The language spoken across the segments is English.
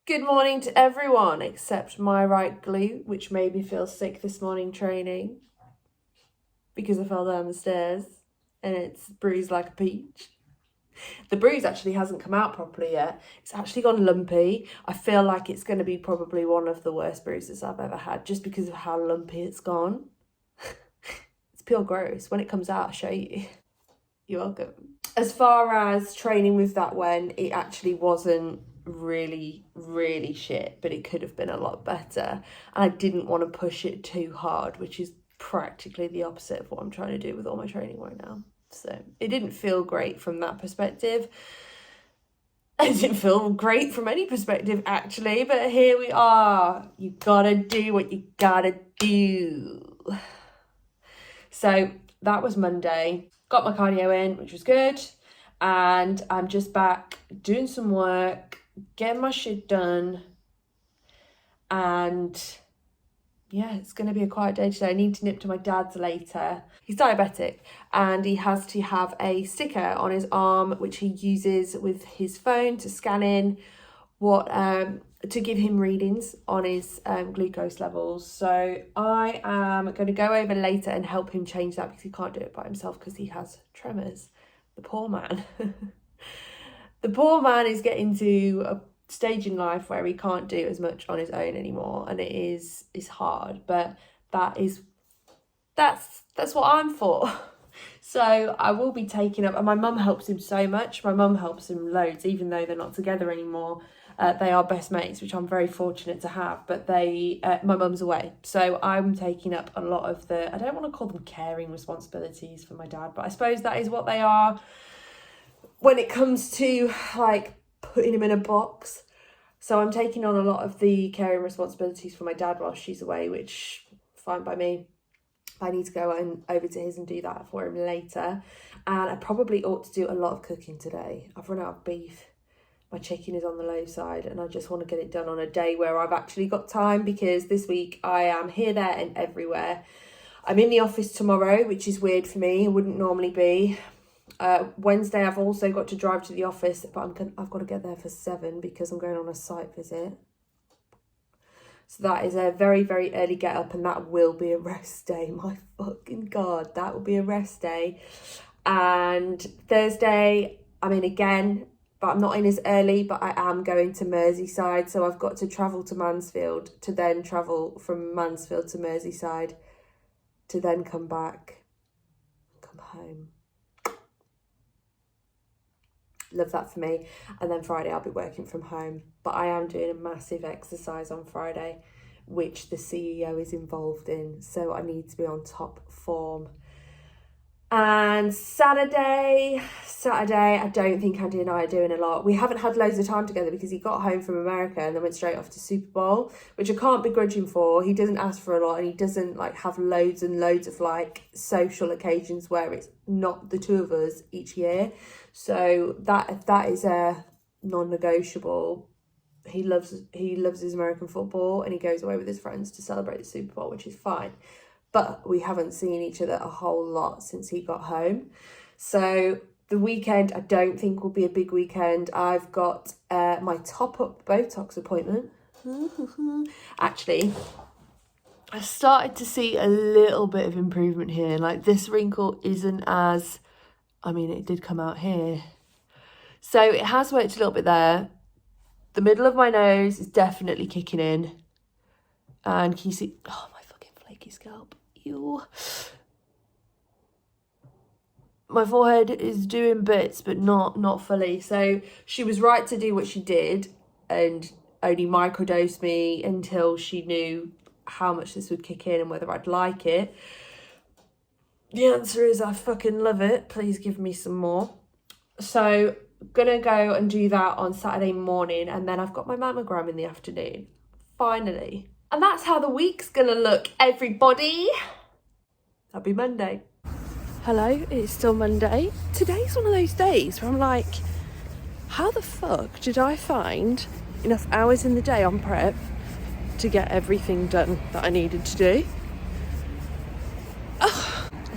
Good morning to everyone except my right glute, which made me feel sick this morning training because I fell down the stairs and it's bruised like a peach. The bruise actually hasn't come out properly yet. It's actually gone lumpy. I feel like it's going to be probably one of the worst bruises I've ever had just because of how lumpy it's gone. It's pure gross. When it comes out, I'll show you. You're welcome. As far as training with that went, it actually wasn't really shit, but it could have been a lot better. I didn't want to push it too hard, which is practically the opposite of what I'm trying to do with all my training right now. So it didn't feel great from that perspective. It didn't feel great from any perspective actually, but here we are. You gotta do what you gotta do. So that was Monday. Got my cardio in, which was good. And I'm just back doing some work, getting my shit done. And yeah, it's going to be a quiet day today. I need to nip to my dad's later. He's diabetic and he has to have a sticker on his arm, which he uses with his phone to scan in to give him readings on his glucose levels. So I am going to go over later and help him change that because he can't do it by himself because he has tremors. The poor man. The poor man is getting to a stage in life where he can't do as much on his own anymore, and it's hard, but that's what I'm for. So I will be taking up, and my mum helps him so much. My mum helps him loads, even though they're not together anymore. They are best mates, which I'm very fortunate to have, but my mum's away. So I'm taking up a lot of I don't want to call them caring responsibilities for my dad, but I suppose that is what they are when it comes to like putting him in a box. So I'm taking on a lot of the caring responsibilities for my dad while she's away, which fine by me. I need to go over to his and do that for him later. And I probably ought to do a lot of cooking today. I've run out of beef. My chicken is on the low side and I just want to get it done on a day where I've actually got time, because this week I am here, there and everywhere. I'm in the office tomorrow, which is weird for me. It wouldn't normally be. Wednesday I've also got to drive to the office, but I've got to get there for 7 because I'm going on a site visit. So that is a very, very early get up, and that will be a rest day. My fucking God, that will be a rest day. And Thursday I'm in again, but I'm not in as early, but I am going to Merseyside. So I've got to travel to Mansfield to then travel from Mansfield to Merseyside to then come back and come home. Love that for me. And then Friday I'll be working from home, but I am doing a massive exercise on Friday, which the CEO is involved in, so I need to be on top form. And Saturday, I don't think Andy and I are doing a lot. We haven't had loads of time together because he got home from America and then went straight off to Super Bowl, which I can't begrudge him for. He doesn't ask for a lot, and he doesn't like have loads and loads of like social occasions where it's not the two of us each year. So that is a non-negotiable. He loves his American football and he goes away with his friends to celebrate the Super Bowl, which is fine. But we haven't seen each other a whole lot since he got home. So the weekend I don't think will be a big weekend. I've got my top-up Botox appointment. Actually, I started to see a little bit of improvement here. Like this wrinkle isn't as, I mean, it did come out here. So it has worked a little bit there. The middle of my nose is definitely kicking in. And can you see, oh my fucking flaky scalp. Ew. My forehead is doing bits, but not fully. So she was right to do what she did and only microdose me until she knew how much this would kick in and whether I'd like it. The answer is I fucking love it. Please give me some more. So gonna go and do that on Saturday morning, and then I've got my mammogram in the afternoon. Finally. And that's how the week's gonna look, everybody. That'll be Monday. Hello, it's still Monday. Today's one of those days where I'm like, how the fuck did I find enough hours in the day on prep to get everything done that I needed to do?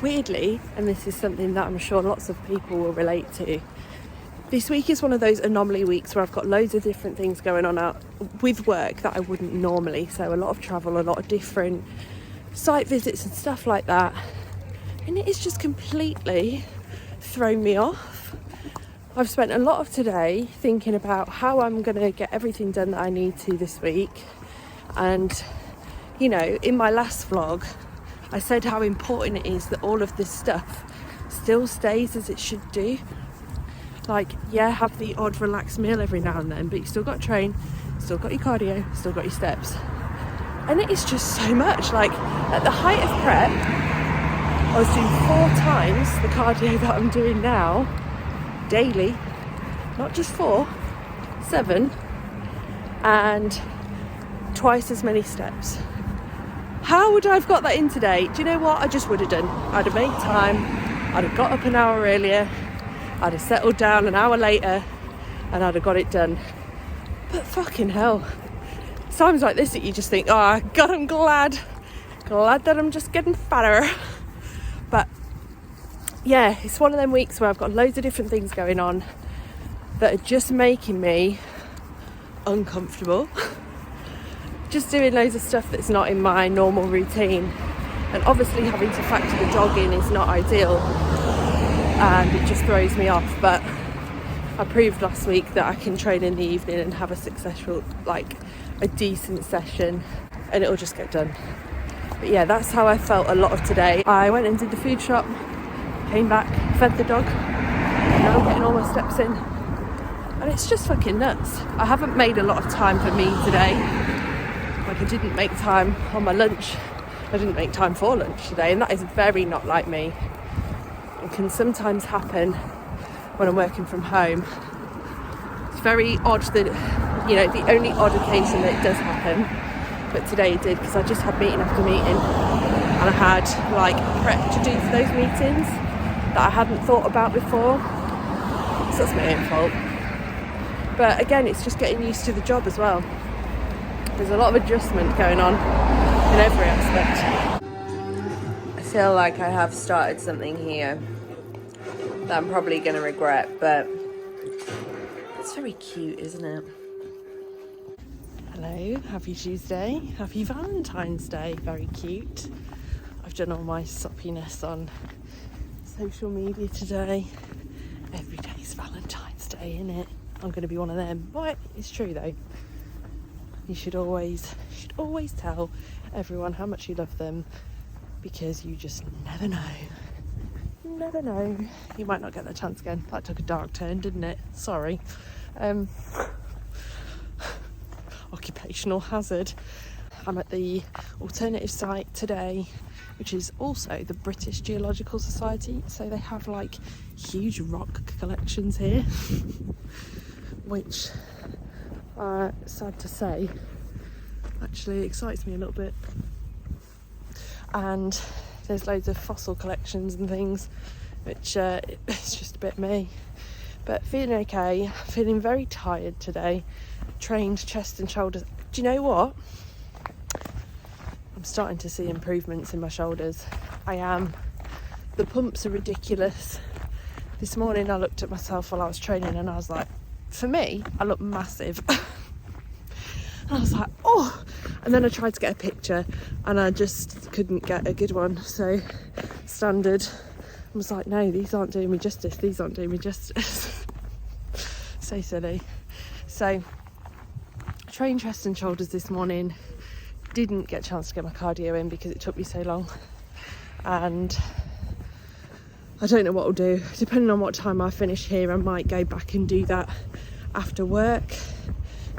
Weirdly, and this is something that I'm sure lots of people will relate to, This week is one of those anomaly weeks where I've got loads of different things going on out with work that I wouldn't normally. So a lot of travel, a lot of different site visits and stuff like that. And it is just completely thrown me off. I've spent a lot of today thinking about how I'm going to get everything done that I need to this week. And, you know, in my last vlog, I said how important it is that all of this stuff still stays as it should do. Like, yeah, have the odd relaxed meal every now and then, but you still got to train, still got your cardio, still got your steps. And it is just so much. Like, at the height of prep, I was doing 4 times the cardio that I'm doing now, daily. Not just 4, 7, and twice as many steps. How would I have got that in today? Do you know what? I just would have done. I'd have made time, I'd have got up an hour earlier, I'd have settled down an hour later, and I'd have got it done. But fucking hell, it's times like this that you just think, oh God, I'm glad that I'm just getting fatter. But yeah, it's one of them weeks where I've got loads of different things going on that are just making me uncomfortable. Just doing loads of stuff that's not in my normal routine, and obviously having to factor the jog in is not ideal, and it just throws me off. But I proved last week that I can train in the evening and have a successful, like a decent session, and it'll just get done. But yeah, that's how I felt a lot of today. I went and did the food shop, came back, fed the dog, and now I'm getting all my steps in, and it's just fucking nuts. I haven't made a lot of time for me today. Like, I didn't make time on my lunch, I didn't make time for lunch today, and that is very not like me. It can sometimes happen when I'm working from home. It's very odd that, you know, the only odd occasion that it does happen, but today it did, because I just had meeting after meeting, and I had like prep to do for those meetings that I hadn't thought about before, so that's my own fault. But again, it's just getting used to the job as well. There's a lot of adjustment going on in every aspect. I feel like I have started something here that I'm probably going to regret, but it's very cute, isn't it? Hello, happy Tuesday, happy Valentine's Day, very cute. I've done all my soppiness on social media today. Every day's Valentine's Day, innit? I'm going to be one of them. But it's true though. You should always tell everyone how much you love them, because you just never know. Never know. You might not get that chance again. That took a dark turn, didn't it? Sorry. Occupational hazard. I'm at the alternative site today, which is also the British Geological Society. So they have like huge rock collections here, which, sad to say, actually excites me a little bit. And there's loads of fossil collections and things, which it's just a bit me. But feeling okay, feeling very tired today. Trained chest and shoulders. Do you know what? I'm starting to see improvements in my shoulders. I am. The pumps are ridiculous. This morning I looked at myself while I was training and I was like, for me, I look massive. And I was like, oh, and then I tried to get a picture and I just couldn't get a good one. So standard, I was like, no, these aren't doing me justice. So silly. So I trained chest and shoulders this morning. Didn't get a chance to get my cardio in because it took me so long. And I don't know what I'll do. Depending on what time I finish here, I might go back and do that after work.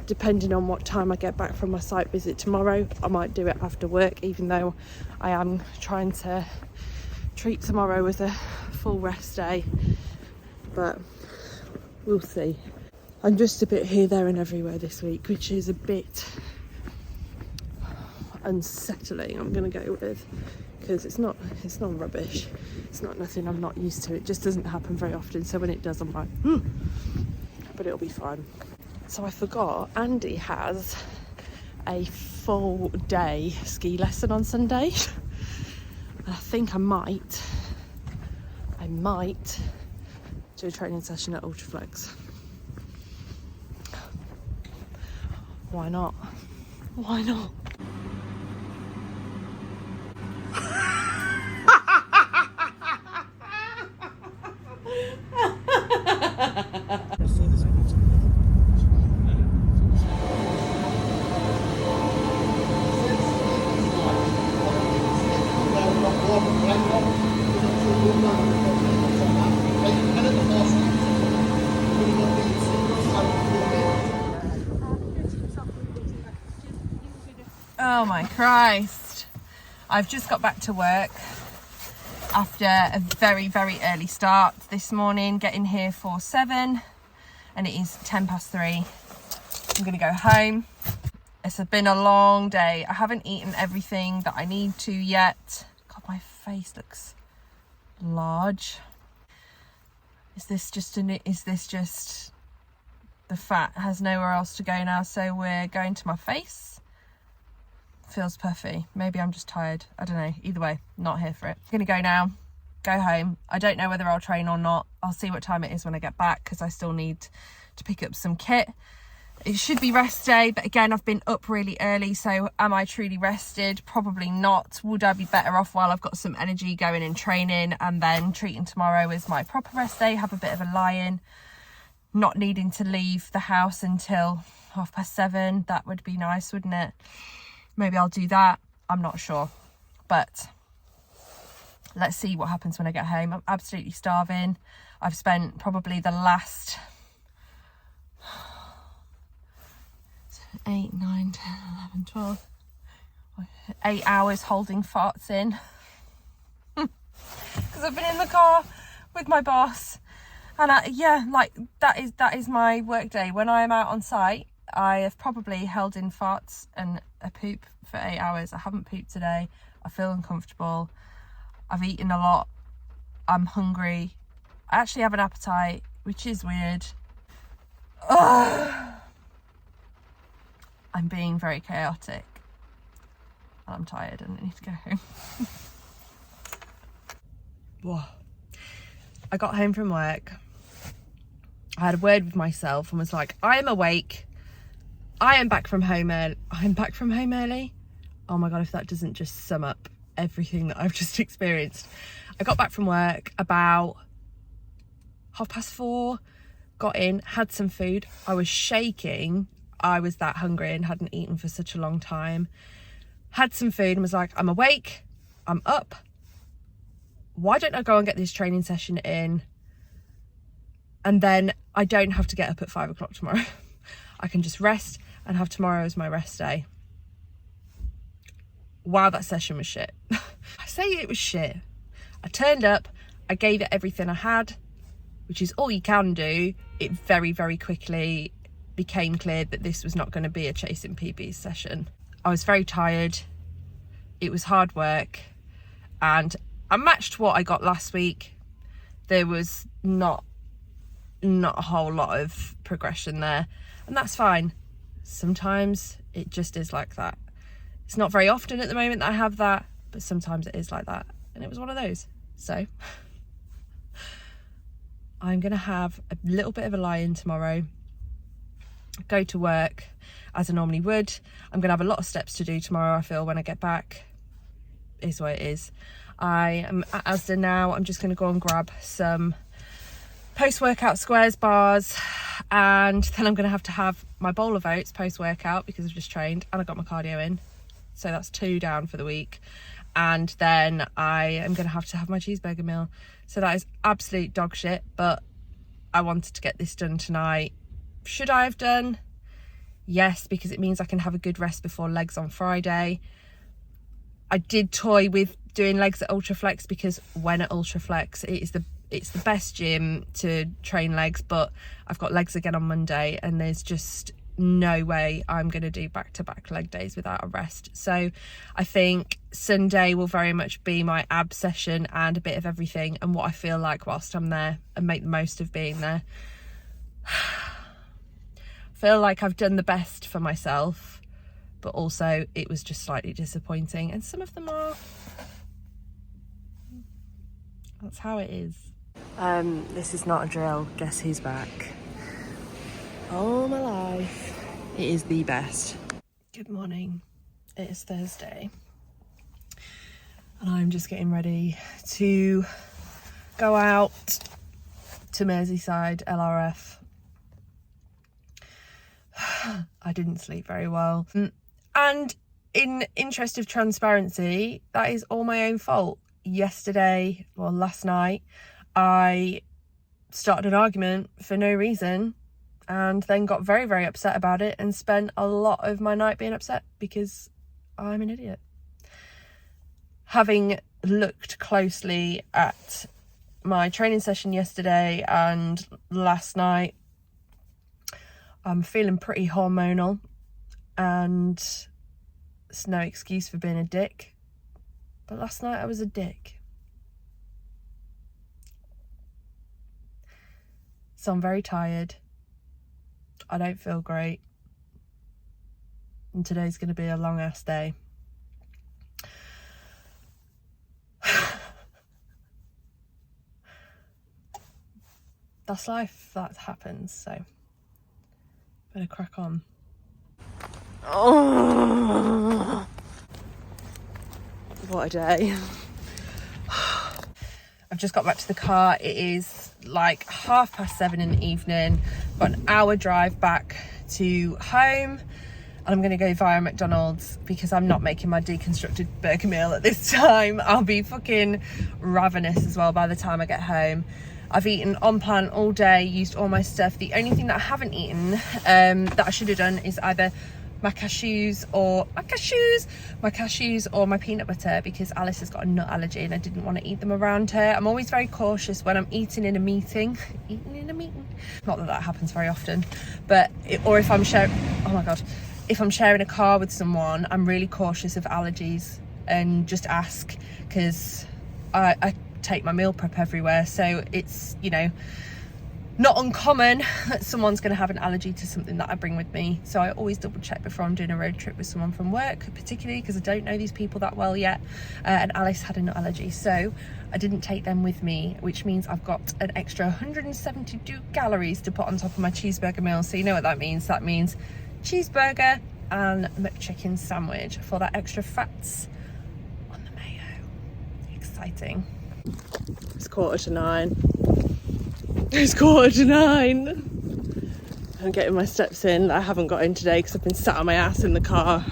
Depending on what time I get back from my site visit tomorrow, I might do it after work, even though I am trying to treat tomorrow as a full rest day. But we'll see. I'm just a bit here, there and everywhere this week, which is a bit unsettling, I'm going to go with, because it's not rubbish. It's not nothing I'm not used to. It just doesn't happen very often. So when it does, I'm like, but it'll be fine. So I forgot, Andy has a full day ski lesson on Sunday. And I think I might do a training session at Ultraflex. Why not? Why not? Oh my Christ. I've just got back to work after a very, very early start this morning, getting here for 7, and it is 3:10. I'm gonna go home. It's been a long day. I haven't eaten everything that I need to yet. God, my face looks large. Is this just the fat has nowhere else to go now, so we're going to my face? Feels puffy. Maybe I'm just tired. I don't know. Either way, not here for it. I'm gonna go now, go home. I don't know whether I'll train or not. I'll see what time it is when I get back, because I still need to pick up some kit. It should be rest day, but again, I've been up really early, so am I truly rested? Probably not. Would I be better off while I've got some energy going and training, and then treating tomorrow as my proper rest day, have a bit of a lie-in, not needing to leave the house until 7:30? That would be nice, wouldn't it? Maybe I'll do that. I'm not sure, but let's see what happens when I get home. I'm absolutely starving. I've spent probably the last 8, 9, 10, 11, 12, 8 hours holding farts in, because I've been in the car with my boss, and that is my work day. When I am out on site, I have probably held in farts and a poop for 8 hours. I haven't pooped today. I feel uncomfortable. I've eaten a lot. I'm hungry. I actually have an appetite, which is weird. Ugh. I'm being very chaotic. I'm tired and I need to go home. Whoa. I got home from work. I had a word with myself and was like, I am awake. I am back from home early. I'm back from home early. Oh my God, if that doesn't just sum up everything that I've just experienced. I got back from work about 4:30, got in, had some food. I was shaking. I was that hungry and hadn't eaten for such a long time. Had some food and was like, I'm awake, I'm up. Why don't I go and get this training session in? And then I don't have to get up at 5 o'clock tomorrow. I can just rest and have tomorrow as my rest day. Wow, that session was shit. I say it was shit. I turned up, I gave it everything I had, which is all you can do. It very, very quickly became clear that this was not going to be a chasing PBs session. I was very tired. It was hard work, and I matched what I got last week. There was not a whole lot of progression there, and that's fine. Sometimes it just is like that. It's not very often at the moment that I have that, but sometimes it is like that, and it was one of those. So I'm gonna have a little bit of a lie-in tomorrow, go to work as I normally would. I'm gonna have a lot of steps to do tomorrow, I feel, when I get back. It is what it is. I am at Asda now. I'm just gonna go and grab some post-workout squares bars, and then I'm gonna have to have my bowl of oats post-workout because I've just trained and I got my cardio in, so that's 2 down for the week. And then I am gonna have to have my cheeseburger meal. So that is absolute dog shit, but I wanted to get this done tonight. Should I have done? Yes, because it means I can have a good rest before legs on Friday. I did toy with doing legs at Ultraflex, because when at Ultraflex it's the best gym to train legs, but I've got legs again on Monday, and there's just no way I'm going to do back-to-back leg days without a rest. So I think Sunday will very much be my ab session and a bit of everything and what I feel like whilst I'm there, and make the most of being there. Feel like I've done the best for myself, but also it was just slightly disappointing, and some of them are. That's how it is. This is not a drill. Guess who's back? Oh my life. It is the best. Good morning. It is Thursday. And I'm just getting ready to go out to Merseyside LRF. I didn't sleep very well. And in interest of transparency, that is all my own fault. Last night, I started an argument for no reason and then got very, very upset about it and spent a lot of my night being upset because I'm an idiot. Having looked closely at my training session yesterday and last night, I'm feeling pretty hormonal, and it's no excuse for being a dick. But last night I was a dick. So I'm very tired. I don't feel great. And today's going to be a long ass day. That's life, that happens, so better crack on. Oh, what a day. I've just got back to the car. It is like 7:30 in the evening. Got an hour drive back to home. And I'm going to go via McDonald's because I'm not making my deconstructed burger meal at this time. I'll be fucking ravenous as well by the time I get home. I've eaten on plan all day, used all my stuff. The only thing that I haven't eaten that I should have done is either my cashews or my peanut butter, because Alice has got a nut allergy and I didn't want to eat them around her. I'm always very cautious when I'm eating in a meeting. Not that that happens very often, but if I'm sharing a car with someone, I'm really cautious of allergies and just ask, because I take my meal prep everywhere, so it's, you know, not uncommon that someone's going to have an allergy to something that I bring with me. So I always double check before I'm doing a road trip with someone from work, particularly because I don't know these people that well yet. And Alice had a nut allergy, so I didn't take them with me, which means I've got an extra 172 calories to put on top of my cheeseburger meal. So you know what that means. That means cheeseburger and McChicken sandwich for that extra fats on the mayo. Exciting. It's 9:15. It's 9:15. I'm getting my steps in. I haven't got in today because I've been sat on my ass in the car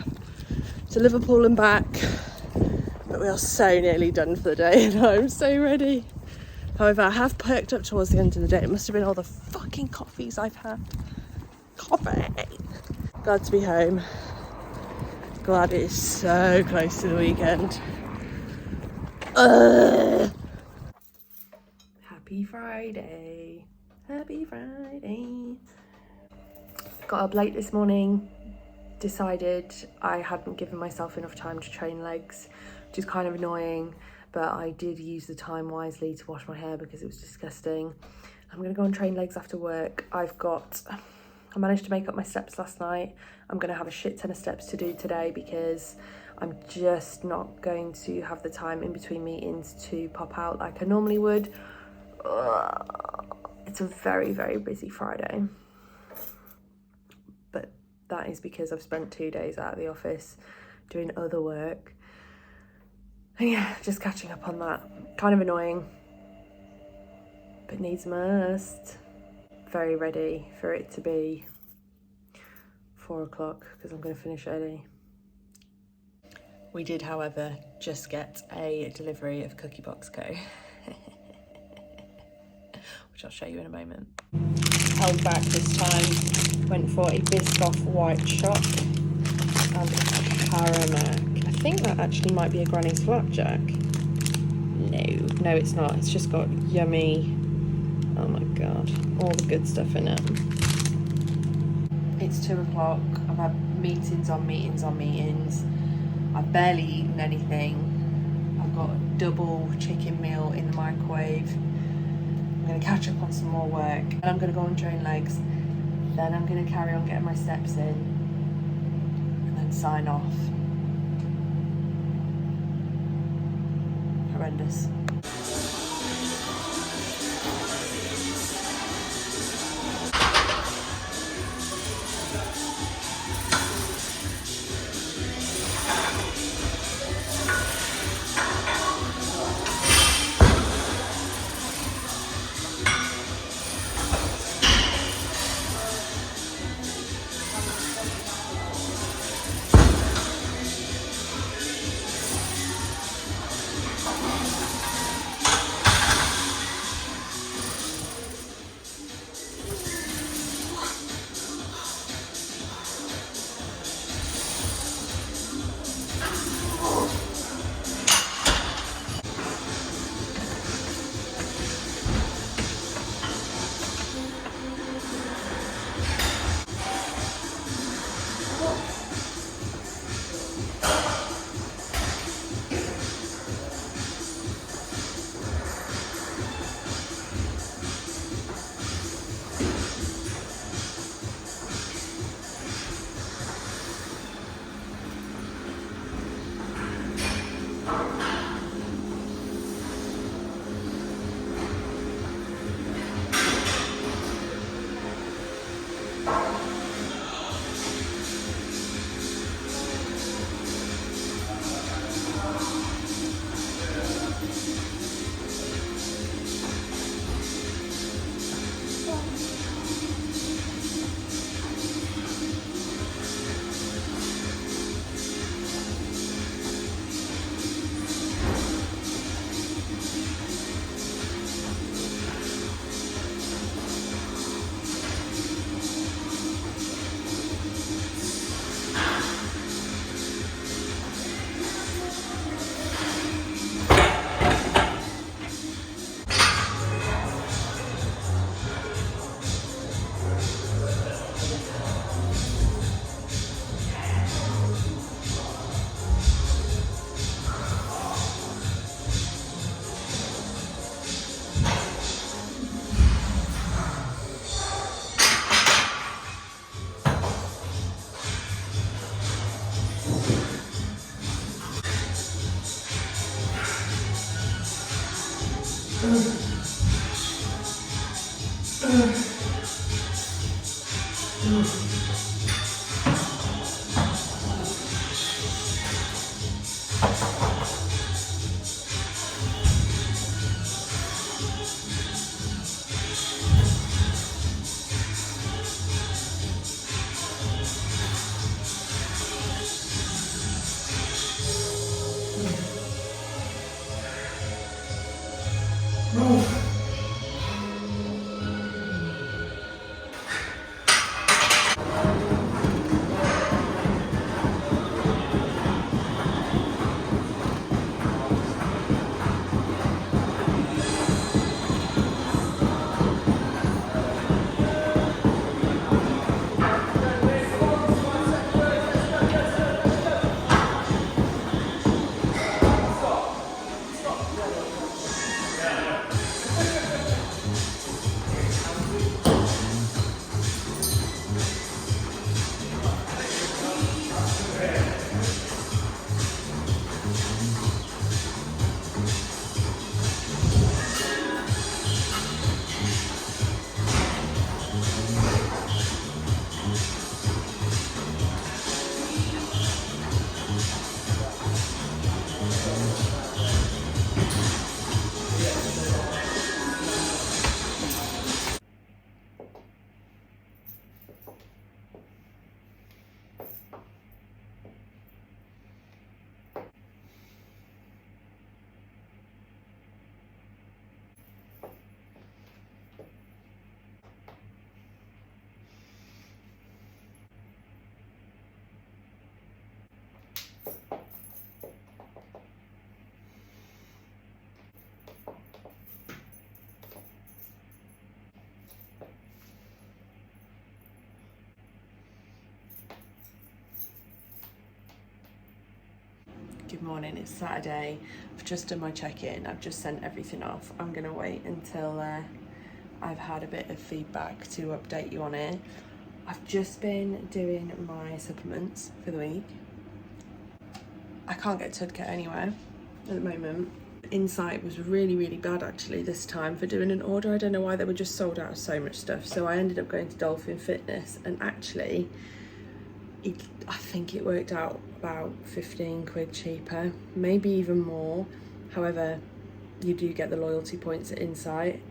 to Liverpool and back. But we are so nearly done for the day and I'm so ready. However, I have perked up towards the end of the day. It must have been all the fucking coffees I've had. Coffee. Glad to be home. Glad it is so close to the weekend. Happy Friday. Happy Friday. Got up late this morning. Decided I hadn't given myself enough time to train legs, which is kind of annoying, but I did use the time wisely to wash my hair because it was disgusting. I'm going to go and train legs after work. I managed to make up my steps last night. I'm going to have a shit ton of steps to do today because I'm just not going to have the time in between meetings to pop out like I normally would. It's a very, very busy Friday. But that is because I've spent 2 days out of the office doing other work. And yeah, just catching up on that. Kind of annoying, but needs must. Very ready for it to be 4 o'clock because I'm going to finish early. We did, however, just get a delivery of Cookie Box Co. Which I'll show you in a moment. Held back this time. Went for a Biscoff white choc and a Caramac. I think that actually might be a Granny's Flapjack. No, it's not. It's just got yummy, oh my god, all the good stuff in it. It's 2 o'clock. I've had meetings on meetings on meetings. I've barely eaten anything. I've got a double chicken meal in the microwave. I'm going to catch up on some more work. And I'm going to go and train legs. Then I'm going to carry on getting my steps in. And then sign off. Horrendous. Good morning, it's Saturday. I've just done my check-in. I've just sent everything off. I'm gonna wait until I've had a bit of feedback to update you on it. I've just been doing my supplements for the week. I can't get Tudcat anywhere at the moment. Insight was really bad actually this time for doing an order. I don't know why, they were just sold out of so much stuff. So I ended up going to Dolphin Fitness, and actually I think it worked out about 15 quid cheaper, maybe even more. However, you do get the loyalty points at Insight.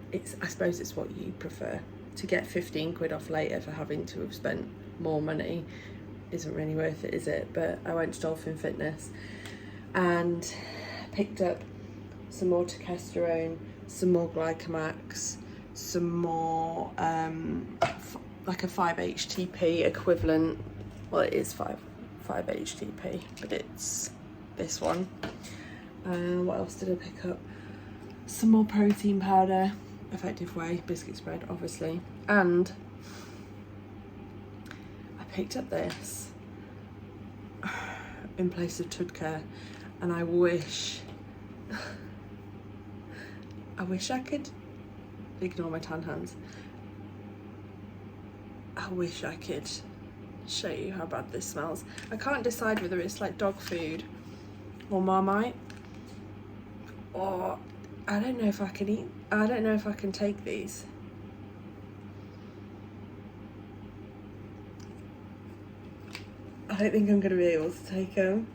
I suppose it's what you prefer. To get 15 quid off later for having to have spent more money isn't really worth it, is it? But I went to Dolphin Fitness and picked up some more testosterone, some more Glycomax, some more like a 5-HTP equivalent. Well, it is 5-HTP, but it's this one. What else did I pick up? Some more protein powder, Effective Whey, biscuit spread, obviously. And I picked up this in place of Tudcat, and I wish I could ignore my tan hands. I wish I could show you how bad this smells. I can't decide whether it's like dog food or Marmite, or I don't know if I can eat. I don't know if I can take these. I don't think I'm going to be able to take them.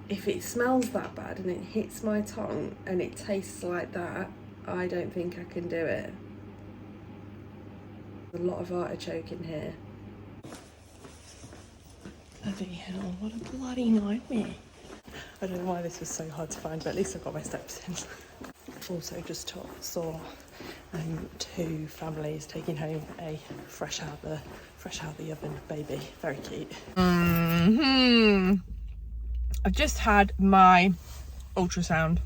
If it smells that bad and it hits my tongue and it tastes like that, I don't think I can do it. There's a lot of artichoke in here. Bloody hell, what a bloody nightmare. I don't know why this was so hard to find, but at least I've got my steps in. Also just saw two families taking home a fresh out the oven baby. Very cute. I've just had my ultrasound.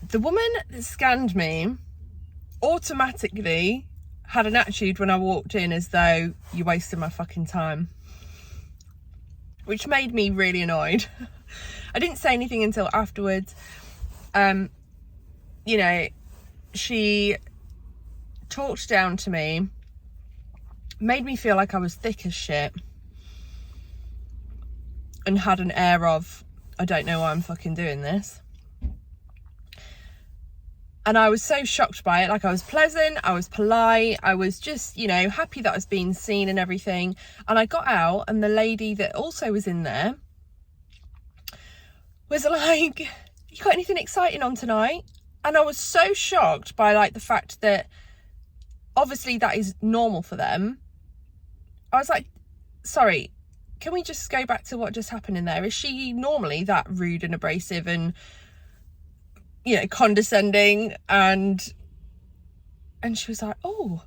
The woman that scanned me automatically had an attitude when I walked in, as though you wasted my fucking time, which made me really annoyed. I didn't say anything until afterwards. You know, she talked down to me, made me feel like I was thick as shit, and had an air of, I don't know why I'm fucking doing this. And I was so shocked by it. Like, I was pleasant, I was polite, I was just, you know, happy that I was being seen and everything. And I got out, and the lady that also was in there was like, you got anything exciting on tonight? And I was so shocked by like the fact that obviously that is normal for them. I was like, sorry, can we just go back to what just happened in there? Is she normally that rude and abrasive and, you know, condescending? And she was like, oh,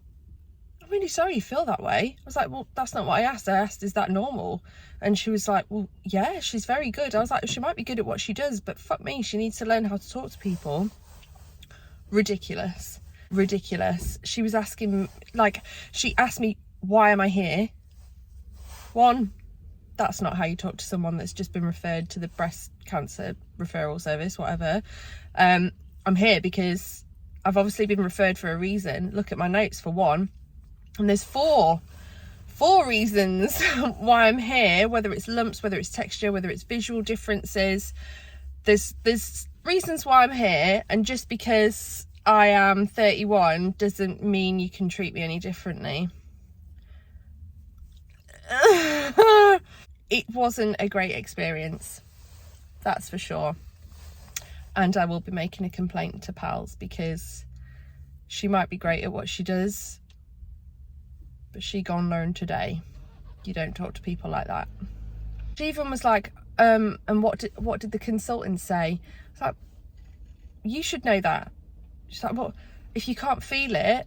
I'm really sorry you feel that way. I was like, well, that's not what I asked. I asked, is that normal? And she was like, well, yeah, she's very good. I was like, she might be good at what she does, but fuck me, she needs to learn how to talk to people. Ridiculous. She was asking, like, she asked me, why am I here? One, that's not how you talk to someone that's just been referred to the breast cancer referral service, whatever. I'm here because I've obviously been referred for a reason. Look at my notes, for one. And there's four reasons why I'm here, whether it's lumps, whether it's texture, whether it's visual differences. There's reasons why I'm here, and just because I am 31 doesn't mean you can treat me any differently. It wasn't a great experience, that's for sure. And I will be making a complaint to Pals, because she might be great at what she does, but she gone learn today. You don't talk to people like that. She even was like, and what did the consultant say? It's like, you should know that. She's like, well, if you can't feel it,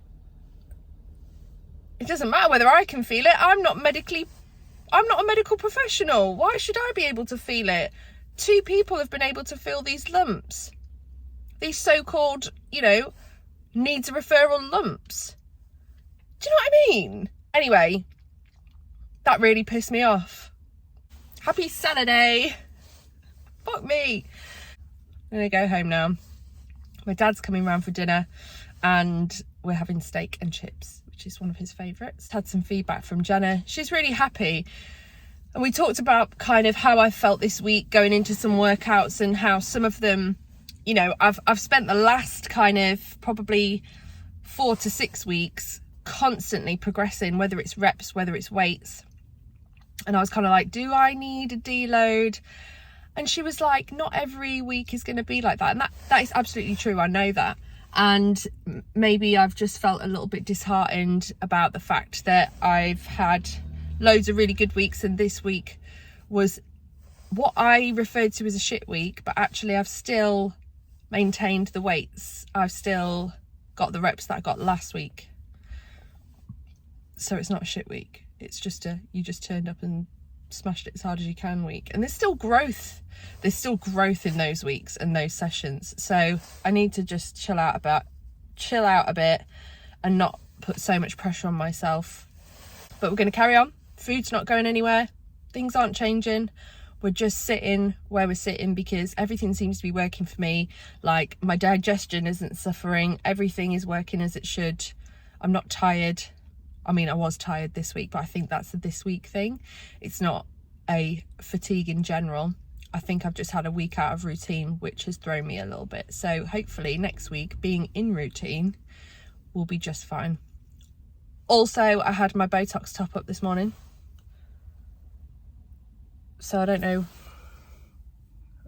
it doesn't matter whether I can feel it. I'm not a medical professional. Why should I be able to feel it? 2 people have been able to feel these lumps. These so-called, you know, needs a referral lumps. Do you know what I mean? Anyway, that really pissed me off. Happy Saturday. Fuck me. I'm gonna go home now. My dad's coming round for dinner and we're having steak and chips, which is one of his favourites. Had some feedback from Jenna. She's really happy. And we talked about kind of how I felt this week going into some workouts and how some of them, you know, I've spent the last kind of probably 4 to 6 weeks constantly progressing, whether it's reps, whether it's weights. And I was kind of like, do I need a deload? And she was like, not every week is going to be like that. And that is absolutely true. I know that. And maybe I've just felt a little bit disheartened about the fact that I've had loads of really good weeks and this week was what I referred to as a shit week, but actually I've still maintained the weights. I've still got the reps that I got last week. So it's not a shit week. It's just you just turned up and smashed it as hard as you can week. And there's still growth. There's still growth in those weeks and those sessions. So I need to just chill out a bit and not put so much pressure on myself. But we're going to carry on. Food's not going anywhere. Things aren't changing. We're just sitting where we're sitting because everything seems to be working for me. Like my digestion isn't suffering. Everything is working as it should. I'm not tired. I mean, I was tired this week, but I think that's a this week thing. It's not a fatigue in general. I think I've just had a week out of routine, which has thrown me a little bit. So hopefully next week, being in routine, will be just fine. Also, I had my Botox top up this morning. So I don't know.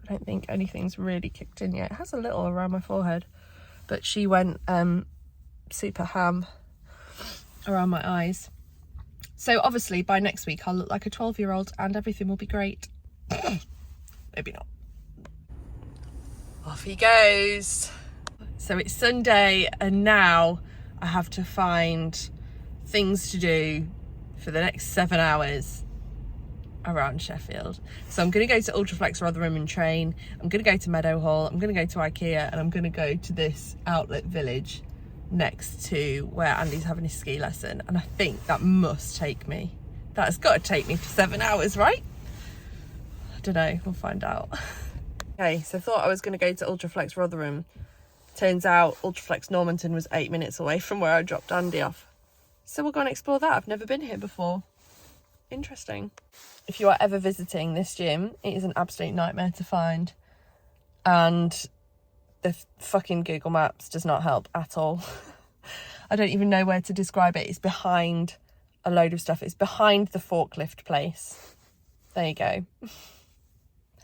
I don't think anything's really kicked in yet. It has a little around my forehead. But she went super ham around my eyes. So obviously by next week I'll look like a 12-year-old and everything will be great. Maybe not. Off he goes. So it's Sunday and now I have to find things to do for the next 7 hours around Sheffield. So I'm going to go to Ultraflex Rotherham and train. I'm going to go to Meadowhall. I'm going to go to IKEA and I'm going to go to this outlet village next to where Andy's having his ski lesson. And I think that must take me. That's got to take me for 7 hours, right? I don't know. We'll find out. Okay, so I thought I was going to go to Ultraflex Rotherham. Turns out Ultraflex Normanton was 8 minutes away from where I dropped Andy off. So we'll go and explore that. I've never been here before. Interesting. If you are ever visiting this gym, it is an absolute nightmare to find. And the fucking Google Maps does not help at all. I don't even know where to describe it. It's behind a load of stuff. It's behind the forklift place. There you go.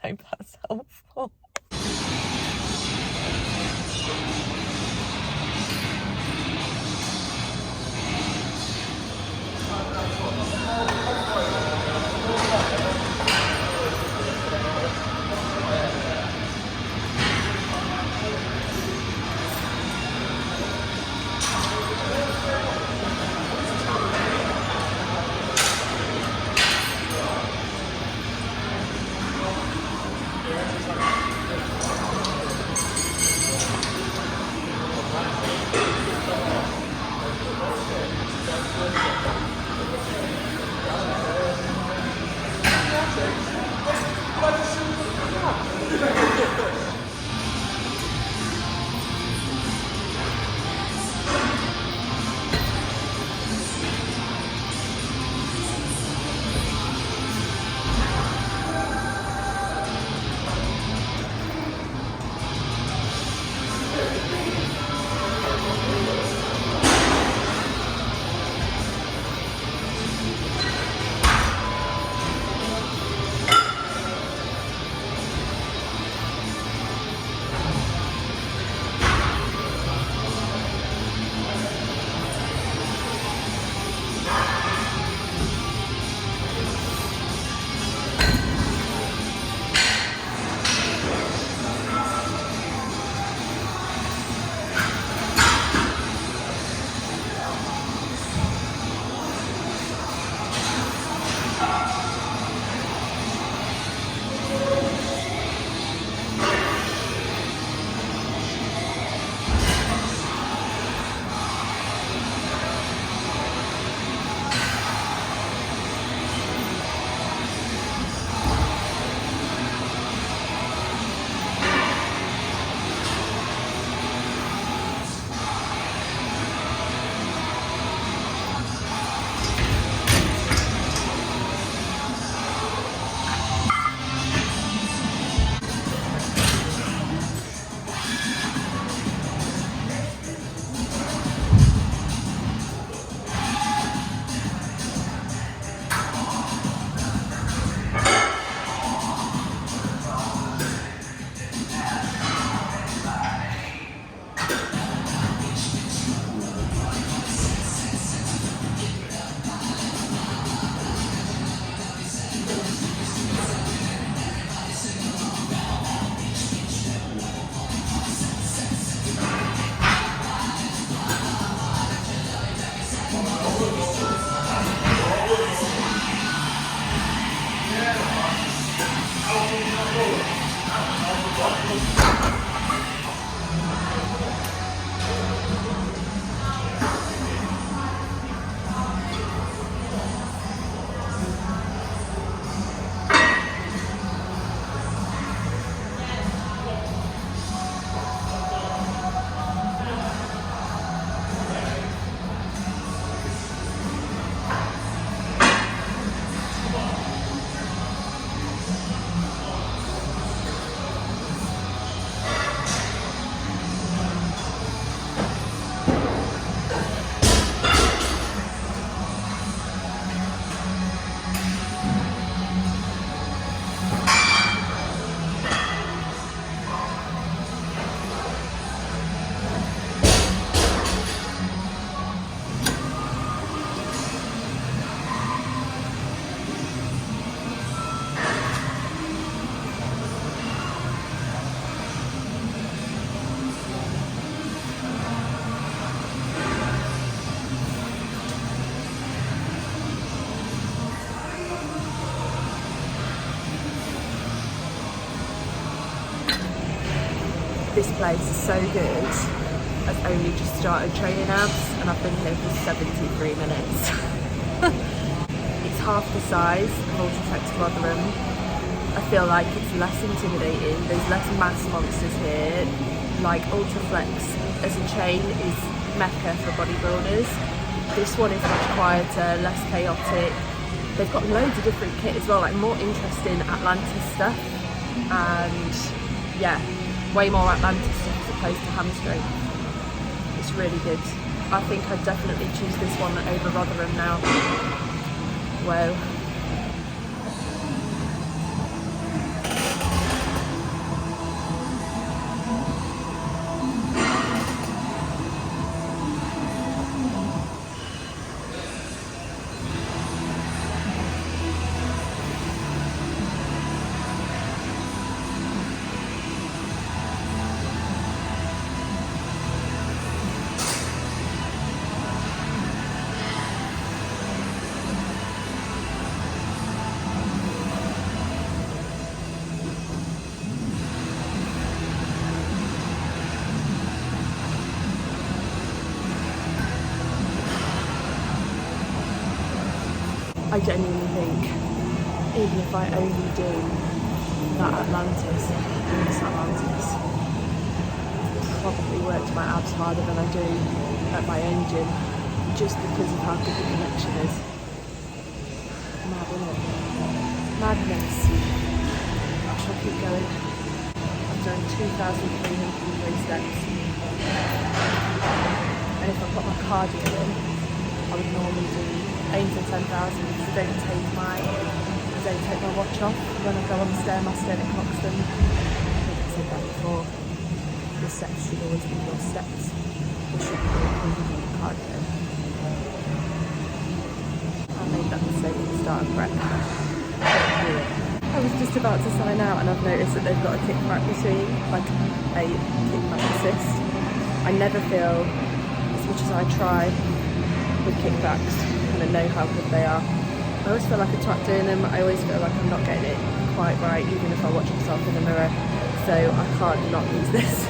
Hope that's helpful. This place is so good. I've only just started training abs and I've been here for 73 minutes. It's half the size of Ultraflex Rotherham. I feel like it's less intimidating. There's less mass monsters here. Like Ultraflex as a chain is mecca for bodybuilders. This one is much quieter, less chaotic. They've got loads of different kit as well, like more interesting Atlantis stuff. And yeah, way more Atlantis stuff as opposed to hamstring. It's really good. I think I'd definitely choose this one over Rotherham now. Whoa. I genuinely think, even if I only do that Atlantis, probably worked my abs harder than I do at my own gym, just because of how good the connection is. Mad, isn't it? Madness. I shall keep going. I've done 2,303 steps. And if I put my cardio in, I would normally aim for 10,000 because I don't take my watch off when I go on the Stairmaster and it clocks them. I think I said that before. The steps should always be your steps. They should be your cardio. I made that mistake at the start of prep. I was just about to sign out and I've noticed that they've got a kickback machine, like a kickback assist. I never feel, as much as I try with kickbacks, and I know how good they are, I always feel like a twat doing them. I always feel like I'm not getting it quite right, even if I watch myself in the mirror. So I can't not use this.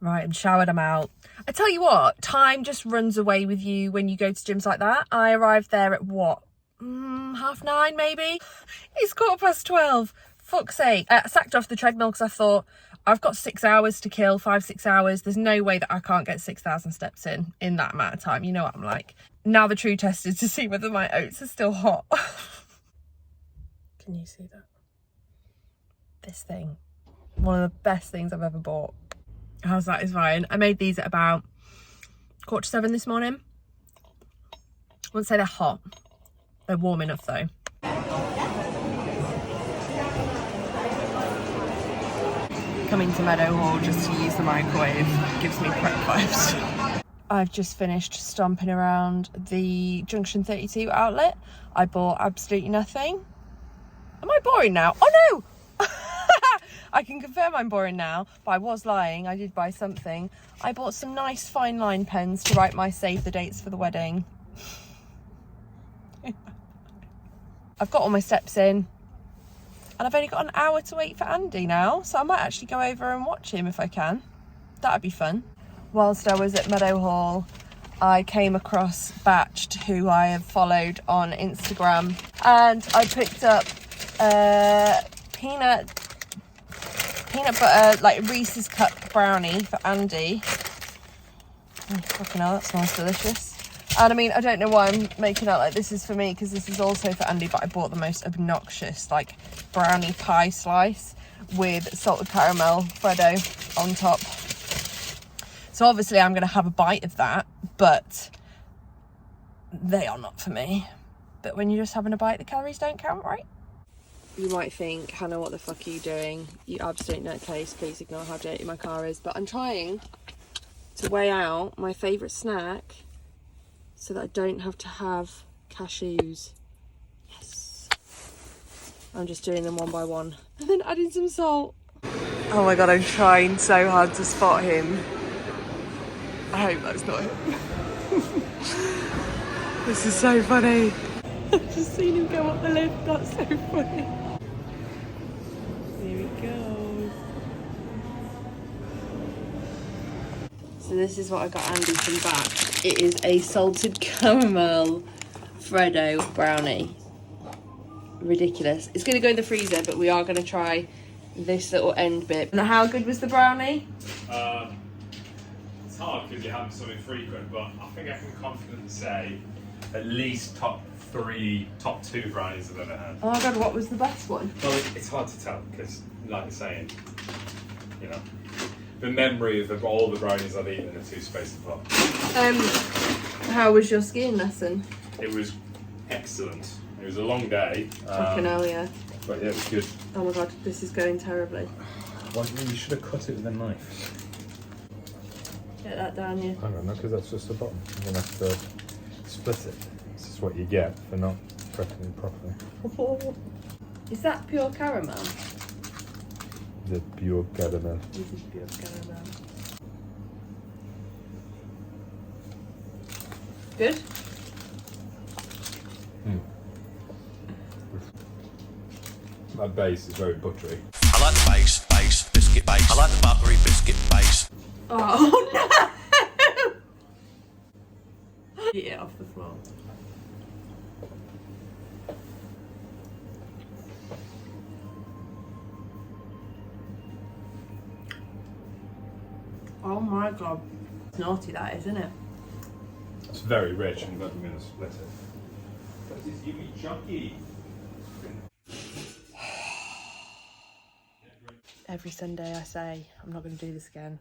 Right, I'm showered, I'm out. I tell you what, time just runs away with you when you go to gyms like that. I arrived there at what? 9:30 maybe? It's 12:15. Fuck's sake. I sacked off the treadmill because I thought, I've got 6 hours to kill, 5-6 hours. There's no way that I can't get 6,000 steps in that amount of time. You know what I'm like. Now the true test is to see whether my oats are still hot. Can you see that? This thing. One of the best things I've ever bought. How's that is fine. I made these at about 6:45 this morning. I wouldn't say they're hot. They're warm enough though. Coming to Meadow Hall just to use the microwave gives me prep vibes. I've just finished stomping around the Junction 32 outlet. I bought absolutely nothing. Am I boring now? Oh no! I can confirm I'm boring now, but I was lying. I did buy something. I bought some nice fine line pens to write my save the dates for the wedding. I've got all my steps in and I've only got an hour to wait for Andy now, so I might actually go over and watch him if I can. That'd be fun. Whilst I was at Meadow Hall, I came across Batched, who I have followed on Instagram, and I picked up peanut butter, like Reese's cup brownie for Andy. Oh, fucking hell, that smells delicious. And I mean, I don't know why I'm making out like this is for me, because this is also for Andy, but I bought the most obnoxious, like, brownie pie slice. with salted caramel Freddo on top. So obviously I'm going to have a bite of that, but they are not for me. But when you're just having a bite, the calories don't count, right? You might think, Hannah, what the fuck are you doing? You absolute nutcase, please ignore how dirty my car is. But I'm trying to weigh out my favourite snack so that I don't have to have cashews. Yes. I'm just doing them one by one and then adding some salt. Oh my god, I'm trying so hard to spot him. I hope that's not him. This is so funny. I've just seen him go up the lift, that's so funny. Here he goes. So this is what I got Andy from back. It is a salted caramel Freddo brownie. Ridiculous. It's going to go in the freezer, but we are going to try this little end bit. And how good was the brownie? It's hard because you're having something frequent, but I think I can confidently say at least top two brownies I've ever had. Oh my god, what was the best one? Well, it's hard to tell because, like you're saying, you know, the memory of all the brownies I've eaten are too spaced apart. How was your skiing lesson? It was excellent. It was a long day. Fucking hell, yeah. But yeah, it was good. Oh my god, this is going terribly. Well, you should have cut it with a knife. Get that down, yeah. Hang on, no, because that's just the bottom. You're going to have to split it. This is what you get for not prepping it properly. Is that pure caramel? The pure caramel. This is pure caramel. Good? That base is very buttery. I like the base, biscuit base. I like the buttery biscuit base. Oh no! Get it off the floor. Oh my god. It's naughty that, isn't it? It's very rich. I'm glad we're going to split it. That is yummy chunky. Every Sunday I say, I'm not going to do this again.